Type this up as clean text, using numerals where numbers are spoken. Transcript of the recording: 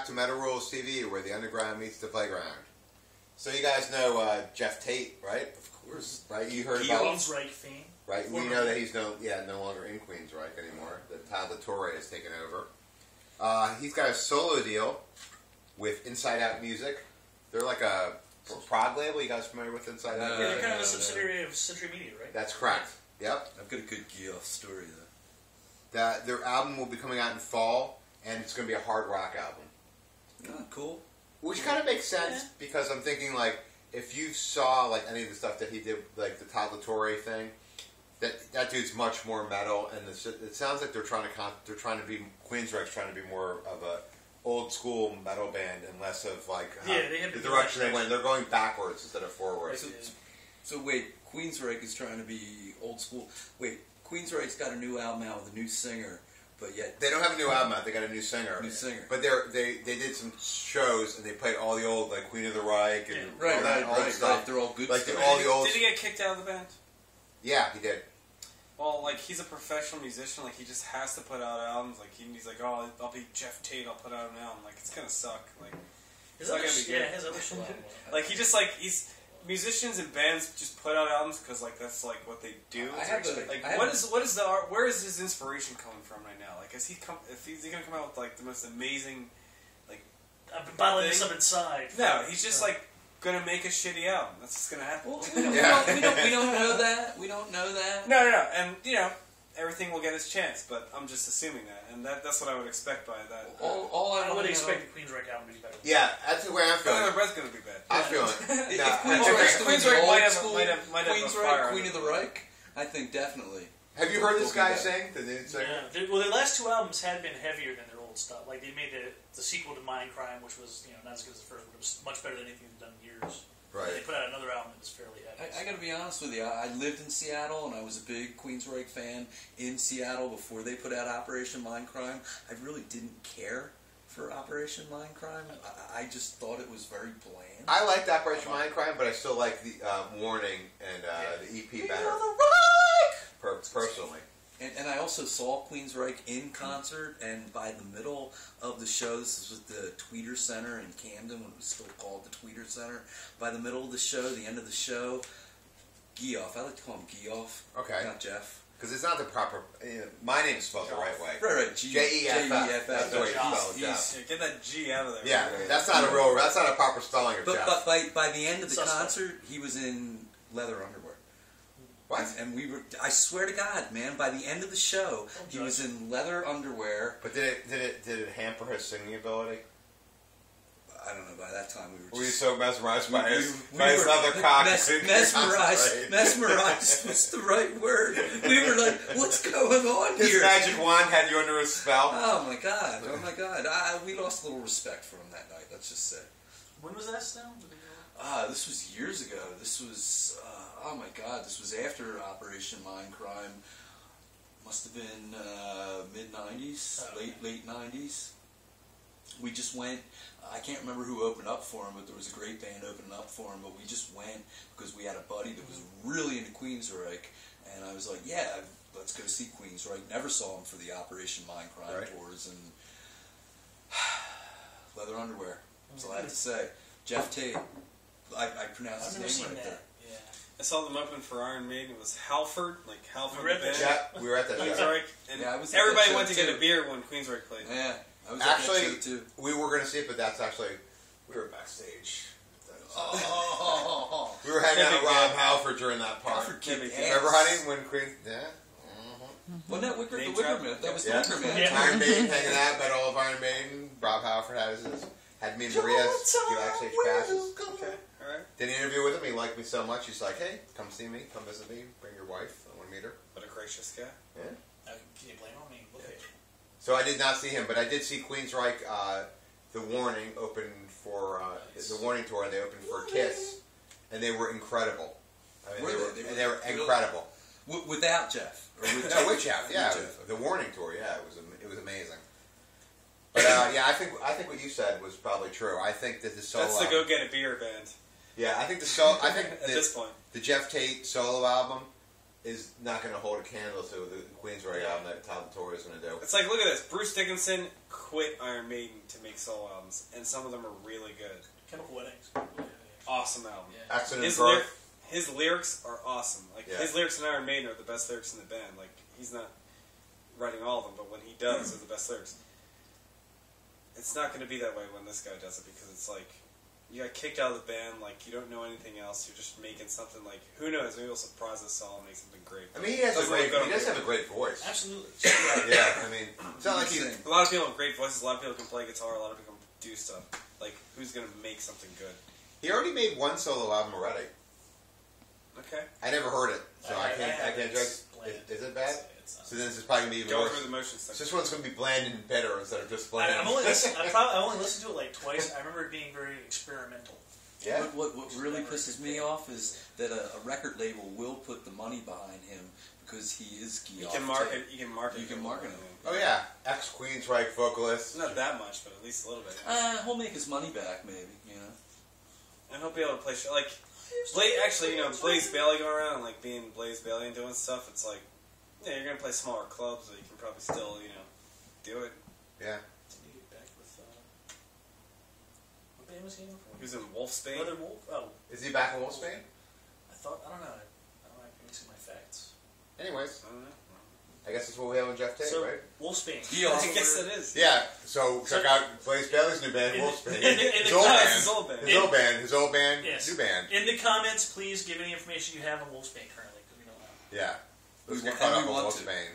To Metal Rules TV, where the underground meets the playground. So you guys know Geoff Tate, right? Of course, right? You heard about Queensryche fame, right? We know that he's no longer in Queensryche anymore. That Todd Torre has taken over. He's got a solo deal with Inside Out Music. They're like a prog label. You guys familiar with Inside Out? Yeah, they're kind of a subsidiary of Century Media, right? That's correct. Yep. I've got a good Geoff story though. That their album will be coming out in fall, and it's going to be a hard rock album. Oh, cool. Which kind of makes sense because I'm thinking like if you saw like any of the stuff that he did, like the Todd Torre thing, that dude's much more metal, and it sounds like they're trying to be Queensryche's trying to be more of a old school metal band and less of like they have the direction they went. They're going backwards instead of forward. So wait, Queensryche is trying to be old school. Wait, Queensryche's got a new album out with a new singer. But yet they don't have a new album out. They got a new singer. But they did some shows and they played all the old like Queen of the Reich and all that stuff. They're all good. Like stuff. all the old. Did he get kicked out of the band? Yeah, he did. Well, like he's a professional musician. Like he just has to put out albums. Like he's like, oh, I'll be Geoff Tate. I'll put out an album. Like it's gonna suck. Like it's not gonna be good. His other solo album. Like he's. Musicians and bands just put out albums because like that's like what they do. Where is his inspiration coming from right now? Like is he gonna come out with like the most amazing like I've been bottling this up inside. No, he's just like gonna make a shitty album. That's what's gonna happen. Well, we don't know that. We don't know that. No, and everything will get its chance, but I'm just assuming that, and that's what I would expect by that. I would expect the Queensryche album to be better. Yeah, that's the way I'm feeling. The rest going to be bad. I'm feeling. Queensryche might have a fire. Queen of the Reich, I think definitely. Have you heard this guy sing? The new singer? Yeah. Well, their last two albums had been heavier than their old stuff. Like they made the sequel to Mindcrime, which was not as good as the first, but it was much better than anything they've done in years. Right. They put out another album that was fairly heavy. I got to be honest with you. I lived in Seattle, and I was a big Queensryche fan in Seattle before they put out Operation Mindcrime. I really didn't care for Operation Mindcrime. I just thought it was very bland. I liked Operation Mindcrime, but I still like the Warning and the EP better. Personally. And I also saw Queensryche in concert, and by the middle of the show, this was the Tweeter Center in Camden, when it was still called the Tweeter Center. By the middle of the show, the end of the show, Geoff, I like to call him Geoff, not Jeff. Because it's not the proper, my name's spelled the right way. Right, J-E-F-F. That's the way it's spelled, get that G out of there. Yeah, that's not a proper spelling of Jeff. But by the end of the concert, he was in leather underwear. What? And I swear to God, man, by the end of the show, he was in leather underwear. But did it hamper his singing ability? I don't know, by that time were you so mesmerized by his leather cock? Mesmerized was the right word. We were like, what's going on here? His magic wand had you under his spell? Oh my God. We lost a little respect for him that night, let's just say. When was that still? This was years ago. This was, oh my God, this was after Operation Mindcrime. Must have been mid-90s, late 90s. We just went, I can't remember who opened up for him, but there was a great band opening up for him, but we just went because we had a buddy that was really into Queensryche, and I was like, yeah, let's go see Queensryche. Never saw him for the Operation Mindcrime tours, and leather underwear. That's all I have to say. Geoff Tate. I pronounced his name right there. Yeah. I saw them open for Iron Maiden. It was Halford, like Halford. We were at that show. And everybody went to get a beer when Queensryche played. Yeah, I was actually, at that show too. We were going to see it, but that's actually, we were backstage. We were hanging out with Rob Halford during that part. Remember, honey, when Queen... Yeah. Wasn't that the Wicker Man? That was the Wicker Man. Yeah. Iron Maiden hanging out, met all of Iron Maiden. Rob Halford had me and Maria do backstage passes. Okay, alright. Did an interview with him. He liked me so much. He's like, hey, come see me. Come visit me. Bring your wife. I want to meet her. What a gracious guy. Yeah. Can you blame him? So I did not see him, but I did see Queensryche, the Warning, open for the Warning tour. They opened for Kiss, and they were incredible. I mean, they were incredible. Without Jeff. With Jeff, yeah. The Warning tour, yeah, it was amazing. But I think what you said was probably true. I think that the solo. That's the go get a beer band. Yeah, I think the solo. I think at this point, the Geoff Tate solo album is not going to hold a candle to the Queensryche album that Todd Torre is going to do. It's like, look at this. Bruce Dickinson quit Iron Maiden to make solo albums, and some of them are really good. Chemical Weddings. Awesome album. Yeah. Accident of Birth. His lyrics are awesome. Like his lyrics in Iron Maiden are the best lyrics in the band. Like he's not writing all of them, but when he does, they're the best lyrics. It's not going to be that way when this guy does it because it's like you got kicked out of the band. Like you don't know anything else. You're just making something. Like who knows? Maybe he'll surprise us all and make something great. I mean, he does have a great voice. Absolutely. Yeah, I mean, it's not like he's... A lot of people have great voices. A lot of people can play guitar. A lot of people can do stuff. Like who's going to make something good? He already made one solo album already. Okay. I never heard it, so I can't judge. Is it bad? So then this is probably going to be even worse. Go through the motions. So this one's going to be bland and better instead of just bland. I only listened to it like twice. I remember it being very experimental. Yeah. What really pisses me off is that a record label will put the money behind him because he is Geoff Tate. You can market him. Oh yeah, ex-Queensryche vocalist. Not that much, but at least a little bit. He'll make his money back, maybe. You know. And he'll be able to play like Blaze Bayley going around and like being Blaze Bayley and doing stuff. It's like, yeah, you're gonna play smaller clubs, but you can probably still do it. Yeah. Back with what band was he in? He was in Wolfsbane. Brother Wolf. Oh, is he back in Wolfsbane? I don't know. I don't know. I'm mixing my facts. Anyways, I guess that's what we have on Geoff Tate, right? Wolfsbane. I guess it is. Yeah. So check out Blaze Bayley's new band, Wolfsbane. His old band, yes. new band. In the comments, please give any information you have on Wolfsbane currently, because we don't know. Yeah. Let's get caught up on Wolfsbane.